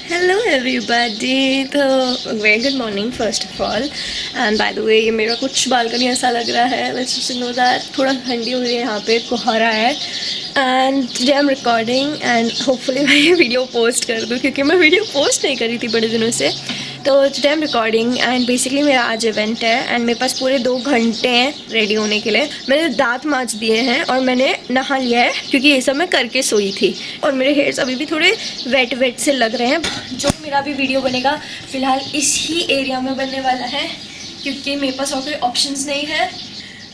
Hello everybody. तो very good morning first of all, and by the way ये मेरा कुछ बालकनी ऐसा लग रहा है, लेट्स जस्ट नो दैट थोड़ा ठंडी हो रही है, यहाँ पे कोहरा है। And today I am recording and hopefully मैं ये वीडियो पोस्ट कर दूँ, क्योंकि मैं वीडियो पोस्ट नहीं करी थी बड़े दिनों से। तो today I am recording and basically मेरा आज इवेंट है एंड मेरे पास पूरे 2 घंटे हैं रेडी होने के लिए। मैंने दांत मांज दिए हैं और मैंने नहा लिया है, क्योंकि ये सब मैं करके सोई थी। और मेरे हेयर्स अभी भी थोड़े वेट वेट से लग रहे हैं। जो मेरा भी वीडियो बनेगा फ़िलहाल इसी एरिया में बनने वाला है, क्योंकि मेरे पास और कोई ऑप्शंस नहीं है।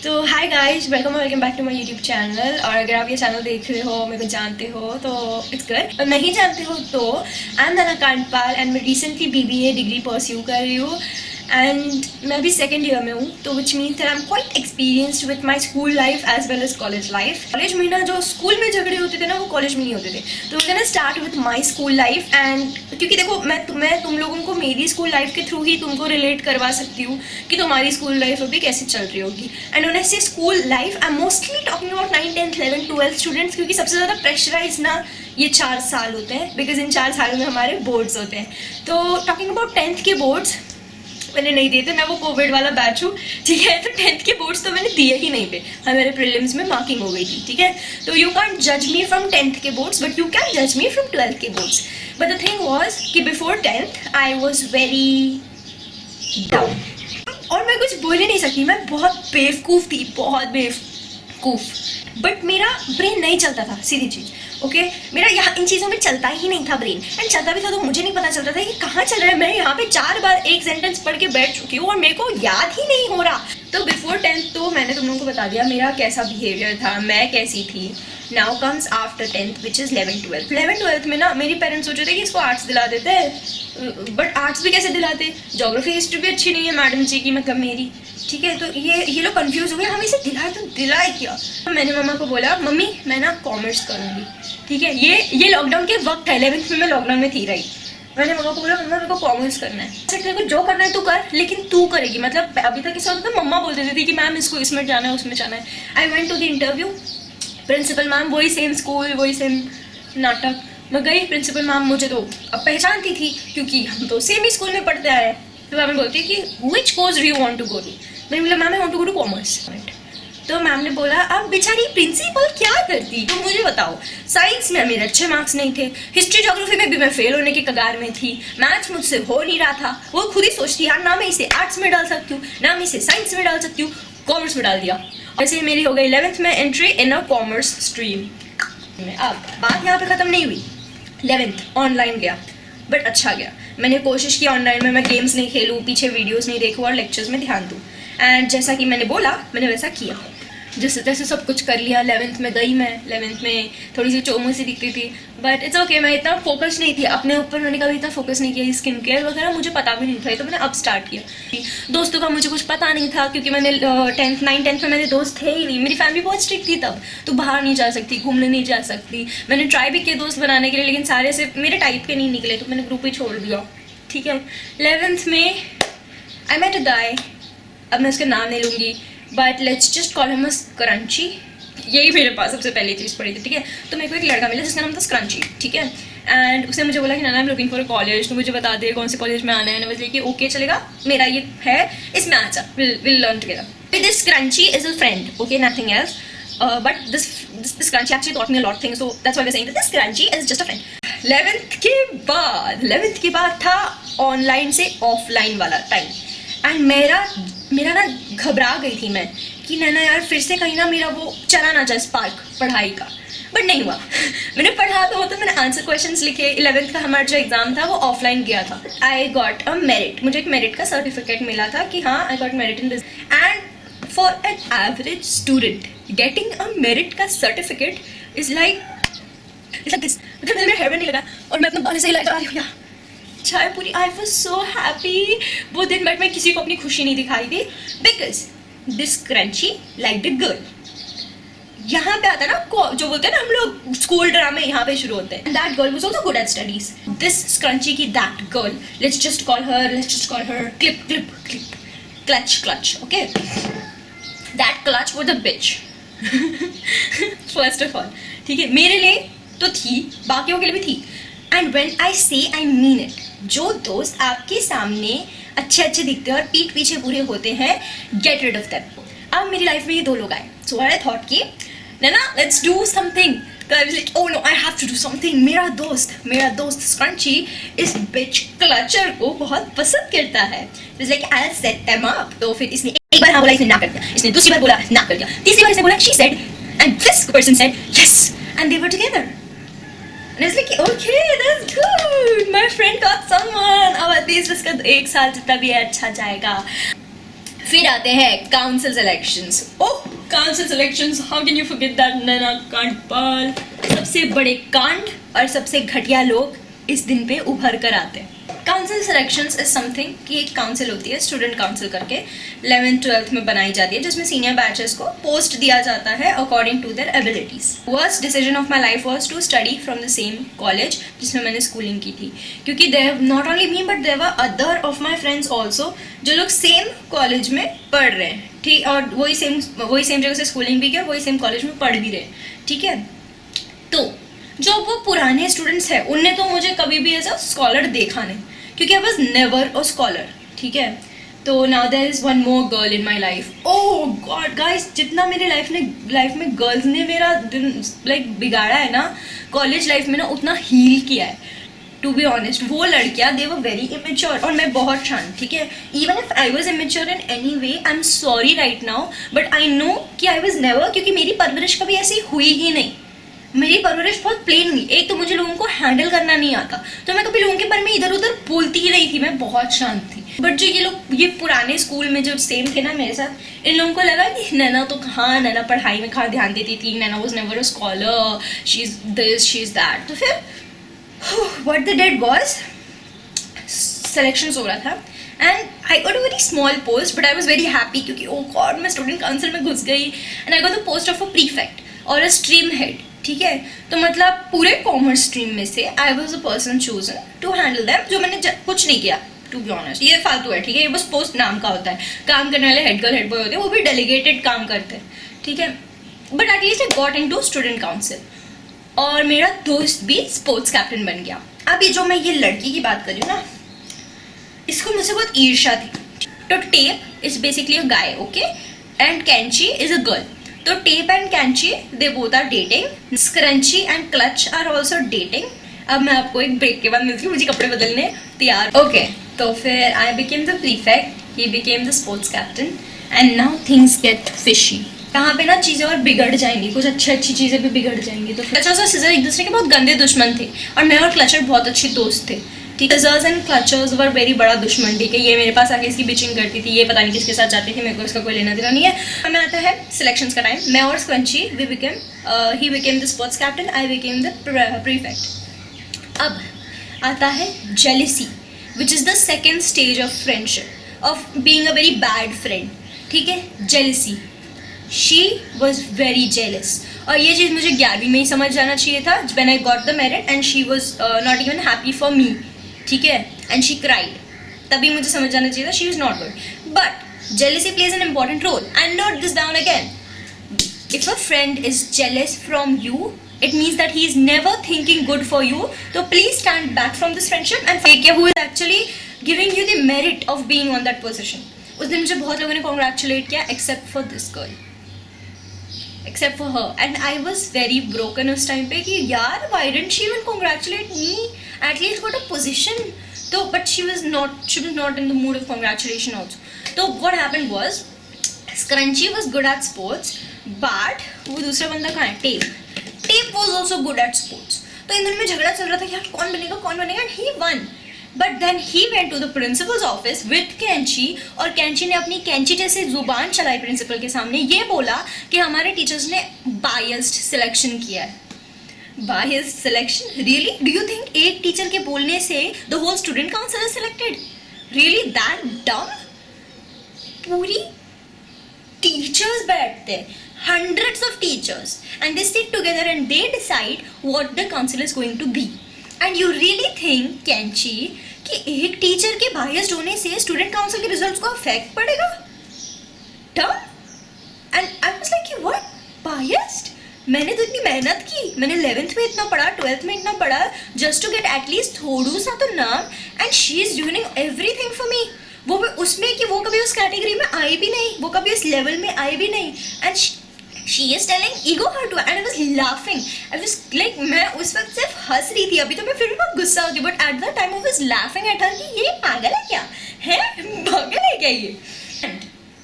तो hi guys, welcome back to my YouTube channel. और अगर आप ये चैनल देख रहे हो, मेरे को जानते हो तो इट्स गुड, और नहीं जानते हो तो I am Naina Kandpal and मैं रिसेंटली BBA डिग्री परस्यू कर रही हूँ एंड मैं अभी 2nd ईयर में हूँ। तो which means that I am quite experienced with my school life as well as college life. College में ना जो स्कूल में झगड़े होते थे ना, वो कॉलेज में नहीं होते थे। तो we can start with my school life and क्योंकि देखो मैं तुम लोगों को मेरी स्कूल लाइफ के थ्रू ही तुमको रिलेट करवा सकती हूँ कि तुम्हारी स्कूल लाइफ अभी कैसे चल रही होगी। एंड व्हेन आई से school life I am mostly talking about 9th 10th 11th 12th students, क्योंकि सबसे ज़्यादा प्रेशराइज ना ये 4 साल होते हैं, बिकॉज इन 4 सालों में हमारे बोर्ड्स होते हैं। तो टॉकिंग अबाउट 10th के बोर्ड्स मैंने नहीं दिए थे, मैं वो कोविड वाला बैच हूँ, ठीक है। तो 10th के बोर्ड्स तो मैंने दिए ही नहीं पे, हमारे प्रीलिम्स में मार्किंग हो गई थी, ठीक है। तो यू कैन जज मी फ्रॉम 10th के बोर्ड्स, बट यू कैन जज मी फ्रॉम 12th के boards. But the thing was कि before 10th I was very down, और मैं कुछ बोल ही नहीं सकती, मैं बहुत बेवकूफ़ थी, बहुत बेवकूफ़। बट मेरा ब्रेन नहीं चलता था, सीधी चीज़, ओके। मेरा यहाँ इन चीज़ों में चलता ही नहीं था ब्रेन, एंड चलता भी था तो मुझे नहीं पता चलता था कि कहाँ चल रहा है। मैं यहाँ पे 4 बार एक सेंटेंस पढ़ के बैठ चुकी हूँ और मेरे को याद ही नहीं हो रहा। तो बिफोर 10th तो मैंने तुम लोगों को बता दिया मेरा कैसा बिहेवियर था, मैं कैसी थी। Now comes after 10th which is 11th 12th। 11th 12th में ना मेरे पेरेंट्स सोच रहे थे कि इसको आर्ट्स दिला देते हैं, बट आर्ट्स भी कैसे दिलाते, जोग्राफी हिस्ट्री भी अच्छी नहीं है मैडम जी की, मतलब मेरी, ठीक है। तो ये लोग कंफ्यूज हो गए, हम इसे दिलाए तो दिलाए क्या। मैंने मम्मा को बोला, मम्मी मैं ना कॉमर्स करूँगी, ठीक है। ये लॉकडाउन के वक्त है, 11th में मैं लॉकडाउन में थी, राइट। मैंने मम्मा को बोला, मम्मा मेरे को कॉमर्स करना है। अच्छा तेरे को जो करना है तू कर, लेकिन तू करेगी। मतलब अभी तक ऐसा होता था, मम्मा बोल देती थी कि मैम इसको इसमें जाना है, उसमें जाना है। I went to the interview, principal ma'am वही सेम स्कूल, वही सेम नाटक। मैं गई, प्रिंसिपल मैम मुझे तो अब पहचानती थी, क्योंकि हम तो सेम ही स्कूल में पढ़ते आए हैं। तो मैम बोलती है कि which course do you want to go to. मैंने बोला ma'am I want to go to commerce. तो मैम ने बोला अब बेचारी प्रिंसिपल क्या करती, तो मुझे बताओ। साइंस में मेरे अच्छे मार्क्स नहीं थे, हिस्ट्री ज्योग्राफी में भी मैं फेल होने की कगार में थी, मैथ्स मुझसे हो नहीं रहा था। वो खुद ही सोचती यार ना मैं इसे आर्ट्स में डाल सकती हूँ, ना मैं इसे साइंस में डाल सकती हूँ, कॉमर्स में डाल दिया। ऐसे मेरी हो गई 11th में entry in a commerce stream में। अब बात यहाँ पे ख़त्म नहीं हुई, 11th ऑनलाइन गया, बट अच्छा गया। मैंने कोशिश की ऑनलाइन में मैं गेम्स नहीं खेलूँ, पीछे वीडियोस नहीं देखूँ और लेक्चर्स में ध्यान दूँ। एंड जैसा कि मैंने बोला मैंने वैसा किया, जैसे तैसे सब कुछ कर लिया। 11th में गई मैं, 11th में थोड़ी सी चोमू सी दिखती थी, बट इट्स ओके। मैं इतना फोकस नहीं थी अपने ऊपर, मैंने कभी इतना फोकस नहीं किया। स्किन केयर वगैरह मुझे पता भी नहीं था, ये तो मैंने अब स्टार्ट किया। दोस्तों का मुझे कुछ पता नहीं था, क्योंकि मैंने 9th 10th में मेरे दोस्त थे ही नहीं। मेरी फैमिली बहुत स्ट्रिक्ट थी तब, तो बाहर नहीं जा सकती, घूमने नहीं जा सकती। मैंने ट्राई भी किया दोस्त बनाने के लिए, लेकिन सारे से मेरे टाइप के नहीं निकले, तो मैंने ग्रुप ही छोड़ दिया, ठीक है। 11th में आई मेट अ गाय, अब मैं उसका नाम नहीं लूँगी, but let's just call him scrunchie. यही मेरे पास सबसे पहली चीज़ पड़ी थी, ठीक है। तो मेरे को एक लड़का मिला जिसका नाम था स्क्रंची, ठीक है। एंड उसने मुझे बोला कि नाना I am looking for a college, तो मुझे बता दे कौन से कॉलेज में आना है। ना मुझे कि ओके चलेगा, मेरा ये है, इसमें आ जा, will learn together. This scrunchie is a friend, okay, nothing else, but this scrunchie actually taught me a lot things, so that's why we are saying that this scrunchie is just a friend. 11th के बाद था online से offline वाला time, and मेरा ना घबरा गई थी मैं कि नैना यार फिर से कहीं ना मेरा वो चला ना जाए स्पार्क पढ़ाई का, बट नहीं हुआ। मैंने पढ़ा तो मतलब मैंने आंसर क्वेश्चंस लिखे। 11th का हमारा जो एग्जाम था वो ऑफलाइन गया था। आई गॉट अ मेरिट, मुझे एक मेरिट का सर्टिफिकेट मिला था कि हाँ I got merit in this. And for an average student getting a merit का सर्टिफिकेट इज लाइक दिस, मतलब मेरे हेयर नहीं लगा और मैं अपने बाल से हिला रही हूँ चाय पूरी। आई वॉज सो हैप्पी वो दिन, बट मैं किसी को अपनी खुशी नहीं दिखाई थी, because this crunchy like the girl. यहाँ पे आता है ना जो बोलते हैं ना हम लोग स्कूल ड्रामे, यहाँ पे शुरू होते हैं। That girl was also good at studies. This scrunchie की that girl, let's just call her clip clip clip, clutch clutch, okay. That clutch was a bitch first of all, ठीक है। मेरे लिए तो थी, बाकियों के लिए भी थी। एंड व्हेन आई से आई मीन इट. जो दोस्त आपके सामने अच्छे अच्छे दिखते हैं और पीठ पीछे पूरे होते हैं, गेट रिड ऑफ देम. अब मेरी लाइफ में ये 2 लोग आए. सो आई थॉट कि नैना लेट्स डू समथिंग. तो I was like oh no I have to do something. मेरा दोस्त स्क्रंची इस बिच क्लचर को बहुत पसंद करता है. It was like I will set them up. तो फिर इसने एक बार हाँ बोला, इसने ना कर दिया. इसने दूसरी बार बोला, ना कर दिया. तीसरी बार इसने बोला, she said, and this person said yes, and they were together. And I was like, okay, that's good. My friend got someone. अब एटलीस्ट इसका 1 साल जितना भी है अच्छा जाएगा. फिर आते हैं council selections. Oh, council selections, how can you forget that Naina Kandpal. सबसे बड़े कांड और सबसे घटिया लोग इस दिन पे उभर कर आते हैं. काउंसिल सिलेक्शंस इज समथिंग कि एक काउंसिल होती है, स्टूडेंट काउंसिल करके 11th-12th में बनाई जाती है, जिसमें सीनियर बैचेस को पोस्ट दिया जाता है according to their abilities. Worst decision of my life was to study from the same college जिसमें मैंने स्कूलिंग की थी, क्योंकि there not only me but there were other of my friends also जो लोग सेम कॉलेज में पढ़ रहे हैं. ठीक, और वही सेम जगह से स्कूलिंग भी किया, वही सेम कॉलेज में पढ़ भी रहे. ठीक है, तो जो वो पुराने स्टूडेंट्स हैं उनने तो मुझे कभी भी ऐसा स्कॉलर देखा नहीं, क्योंकि I was never a scholar. ठीक है, तो now there is one more girl in my life. Oh god guys, जितना मेरे लाइफ में गर्ल्स ने मेरा दिन लाइक बिगाड़ा है ना कॉलेज लाइफ में ना, उतना हील किया है. टू बी ऑनेस्ट, वो लड़कियाँ दे वर वेरी इमेच्योर और मैं बहुत शांत. ठीक है, even if I was immature in any way, I am sorry right now, but I know कि आई वॉज नेवर, क्योंकि मेरी परवरिश कभी ऐसी हुई ही नहीं. मेरी परवरिश बहुत प्लेन हुई. एक तो मुझे लोगों को हैंडल करना नहीं आता, तो मैं कभी लोगों के बारे में इधर उधर बोलती ही नहीं थी. मैं बहुत शांत थी. बट जो ये पुराने स्कूल में जो सेम थे ना मेरे साथ, इन लोगों को लगा कि नैना तो कहाँ, नैना पढ़ाई में कहाँ ध्यान देती थी, Naina was never a scholar, she is this, she is that. तो फिर what they did was, selections हो रहा था and I got a very small post, but I was very happy क्योंकि ओ गॉड मैं स्टूडेंट काउंसिल में घुस गई and I got the post of a prefect और अ स्ट्रीम हेड. ठीक है, तो मतलब पूरे कॉमर्स स्ट्रीम में से I was a person chosen to handle them, जो मैंने कुछ नहीं किया टू बी ऑनेस्ट. ये फालतू है. ठीक है, ये बस पोस्ट नाम का होता है. काम करने वाले हेड गर्ल हेड बॉय होते हैं, वो भी डेलीगेटेड काम करते हैं. ठीक है, but at least I got into student council और मेरा दोस्त भी स्पोर्ट्स कैप्टन बन गया. अभी जो मैं ये लड़की की बात कर रही हूँ ना, इसको मुझसे बहुत ईर्ष्या थी. तो tape is basically a guy, okay, and कैंची इज अ गर्ल. तो टेप एंड कैंची they both are dating. Scrunchie and clutch are also dating. अब मैं आपको एक ब्रेक के बाद मिलती हूँ, मुझे कपड़े बदलने तैयार. ओके, तो फिर I became the prefect, he became the sports captain and now things get fishy. यहाँ पे ना चीज़ें और बिगड़ जाएंगी, कुछ अच्छी चीज़ें भी बिगड़ जाएंगी. तो क्लचर्स और सिजर एक दूसरे के बहुत गंदे दुश्मन थे और मैं और क्लचर बहुत अच्छे दोस्त थे. ठीक है, scissors and clutchers were very बड़ा दुश्मन. ठीक है, ये मेरे पास आके इसकी बिचिंग करती थी, ये पता नहीं किसके साथ जाती थी, मेरे को इसका कोई लेना देना नहीं है. हमें आता है सिलेक्शंस का टाइम. मैं और scrunchie he became the sports captain, I became the prefect. अब आता है jealousy, which is the second stage of friendship, of being a very bad friend. ठीक है, jealousy. She was very jealous और ये चीज़ मुझे 11वीं में ही समझ जाना चाहिए था, when I got the merit and she was not even happy for me. ठीक है, एंड शी क्राइड. तभी मुझे समझ जाना चाहिए था she is not good. But jealousy plays an important role. And note this down again. If a friend is jealous from you, it means that he is never thinking good for you. So please stand back from this friendship and fake who is actually giving you the merit of being on that position. उस दिन मुझे बहुत लोगों ने congratulate किया except for this girl, except for her, and I was very broken उस time पे कि यार why didn't she even congratulate me, at least got a position. So but she was not in the mood of congratulation also. So what happened was Scrunchy was good at sports, but वो दूसरा बंदा कहाँ है, tape was also good at sports. तो इन दोनों में झगड़ा चल रहा था यार कौन बनेगा, and he won. But then he went to the principal's office with कैंची और कैंची ने अपनी कैंची जैसे जुबान चलाई प्रिंसिपल के सामने. ये बोला कि हमारे टीचर्स ने बायस्ड सिलेक्शन किया है. Biased selection, really? Do you think एक टीचर के बोलने से the whole student council is selected? Really that dumb? पूरी टीचर्स बैठते हैं, hundreds of teachers, and they sit together and they decide what the council is going to be. And you really think कैंची कि एक teacher के biased होने से student council के रिजल्ट्स को अफेक्ट पड़ेगा? Dumb? And I was like, what? Biased? मैंने तो इतनी मेहनत की, मैंने 11th में इतना पढ़ा, 12th में इतना पढ़ा, जस्ट टू गेट एटलीस्ट थोड़ा सा तो नाम, and she is doing everything for me. वो भी उसमें कि वो कभी उस कैटेगरी में आई भी नहीं, वो कभी उस लेवल में आई भी नहीं, and she is telling ego hurt हुआ, and I was laughing, I was like, मैं उस वक्त सिर्फ हंस रही थी, अभी तो मैं फिर भी बहुत गुस्सा होती, but at the time I was laughing at her कि ये पागल है क्या है, पागल है क्या ये। एंड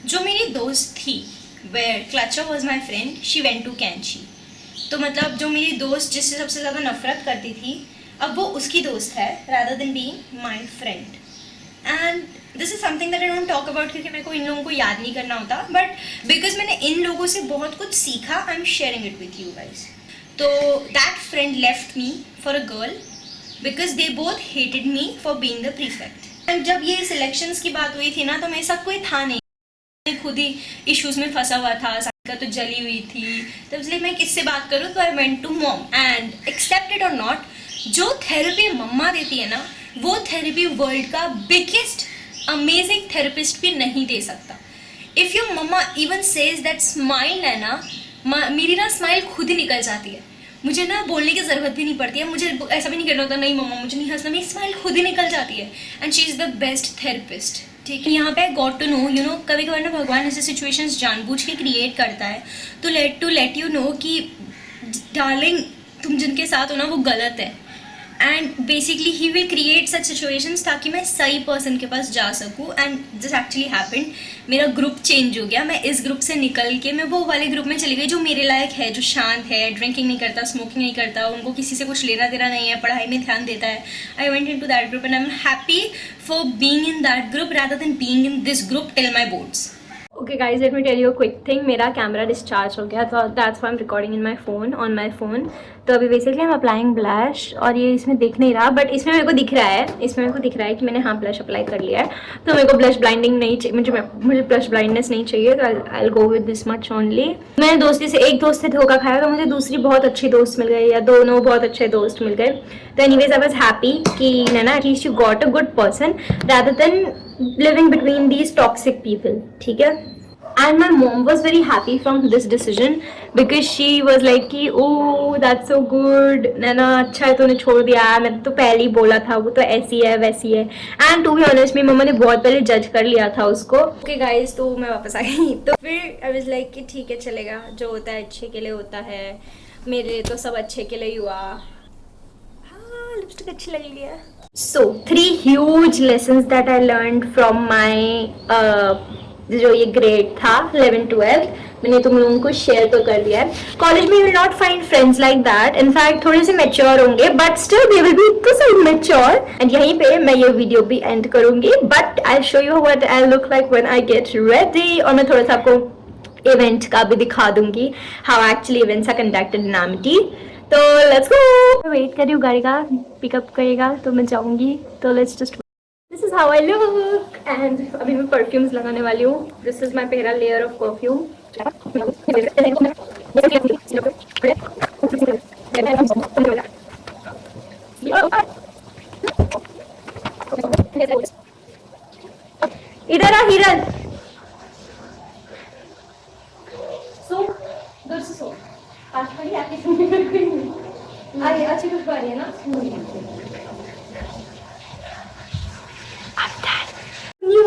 जो मेरी दोस्त थी, where clutcher was my friend, she went to कैंची। तो मतलब जो मेरी दोस्त जिससे सबसे ज़्यादा नफरत करती थी, अब वो उसकी दोस्त है rather than being my friend. And this is something that I don't talk about, क्योंकि मेरे को इन लोगों को याद नहीं करना होता, बट बिकॉज मैंने इन लोगों से बहुत कुछ सीखा, I am sharing it with you guys. तो that friend left me for a girl because they both hated me for being the prefect. And जब ये सिलेक्शंस की बात हुई थी ना, तो मेरे साथ कोई था नहीं, मैं खुद ही इश्यूज में फंसा हुआ था, सानिका तो जली हुई थी, तो इसलिए मैं किससे बात करूँ, तो I went to mom, and accept it और नॉट, जो थेरेपी मम्मा देती है ना, वो थेरेपी वर्ल्ड का बिगेस्ट अमेजिंग थेरेपिस्ट भी नहीं दे सकता। If your mama even says that smile है ना, मेरी ना स्माइल खुद ही निकल जाती है, मुझे ना बोलने की ज़रूरत भी नहीं पड़ती है, मुझे ऐसा भी नहीं करना होता, नहीं मम्मा मुझे नहीं हंसना, मेरी स्माइल खुद ही निकल जाती है, and she is the best therapist. ठीक है, यहाँ पे got to know, you know, कभी कभार ना भगवान ऐसे सिचुएशंस जानबूझ के क्रिएट करता है तो लेट यू नो कि डार्लिंग तुम जिनके साथ हो ना वो गलत है, and basically he will create such situations ताकि मैं सही पर्सन के पास जा सकूँ। एंड दिस एक्चुअली हैपेंड, मेरा ग्रुप चेंज हो गया, मैं इस ग्रुप से निकल के मैं वो वाले ग्रुप में चली गई जो मेरे लायक है, जो शांत है, ड्रिंकिंग नहीं करता, स्मोकिंग नहीं करता, उनको किसी से कुछ लेना देना नहीं है, पढ़ाई में ध्यान देता है। I went into that group and I am happy for being in that group rather than being in this group till my boards. Okay guys, let me tell you quick thing, मेरा camera discharge हो गया, तो that's why I am recording in my phone, on my phone. तो अभी basically हम applying blush, और ये इसमें दिख नहीं रहा, बट इसमें मेरे को दिख रहा है, इसमें मेरे को दिख रहा है कि मैंने हाँ ब्लश अप्लाई कर लिया है। तो मेरे को ब्लश ब्लाइंडिंग नहीं चाहिए, मुझे ब्लश ब्लाइंडनेस नहीं चाहिए, तो I will go with this much only. मैंने दोस्ती से एक दोस्त से धोखा खाया, तो मुझे दूसरी बहुत अच्छी दोस्त मिल गई, या दोनों बहुत अच्छे दोस्त मिल गए। तो एनीवेज आई वाज हैप्पी कि Naina at least you got a good person rather than living between these toxic people, ठीक है। And my mom was very happy from this decision because she was like कि oh that's so good, नैना अच्छा है तूने छोड़ दिया, मैं तो पहले ही बोला था वो तो ऐसी है वैसी है। एंड टू बी ऑनेस्ट मेरी मम्मा ने बहुत पहले जज कर लिया था उसको। ओके गाइज, तो मैं वापस आ गई, तो फिर आई वाज लाइक कि ठीक है चलेगा, जो होता है अच्छे के लिए होता है, मेरे लिए तो सब अच्छे के लिए ही हुआ। हाँ, लिपस्टिक अच्छी लग रही है। So 3 huge lessons that I learned from my जो ये ग्रेड था 11-12, मैंने तुम लोगों को शेयर तो कर दिया है। कॉलेज में you will not find friends like that, in fact थोड़े से मैच्योर होंगे, but still they will be equal side mature. And यहीं पे मैं ये वीडियो भी एंड करूंगी, but I show you what I look like when I get ready, और मैं थोड़ा सा आपको इवेंट का भी दिखा दूंगी, how actually events are conducted in Amity. तो लेट्स गो, वेट कर रही हूँ, गाड़ी का पिकअप करेगा तो मैं जाऊंगी। तो let's just, this is how I look, and अभी मैं परफ्यूम्स लगाने वाली हूँ। दिस इज माई पहला लेयर ऑफ परफ्यूम। इधर आ हिरन, सो दूर से सो, आज खड़ी आके आगे अच्छी कुछ बारी है ना।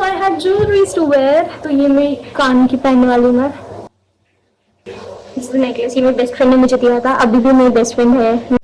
I had jewelries to wear, तो ये मैं कान की पहनने वाली हूँ मैं। इस नेकलेस ये मेरी बेस्ट फ्रेंड ने मुझे दिया था, अभी भी मेरी बेस्ट फ्रेंड है।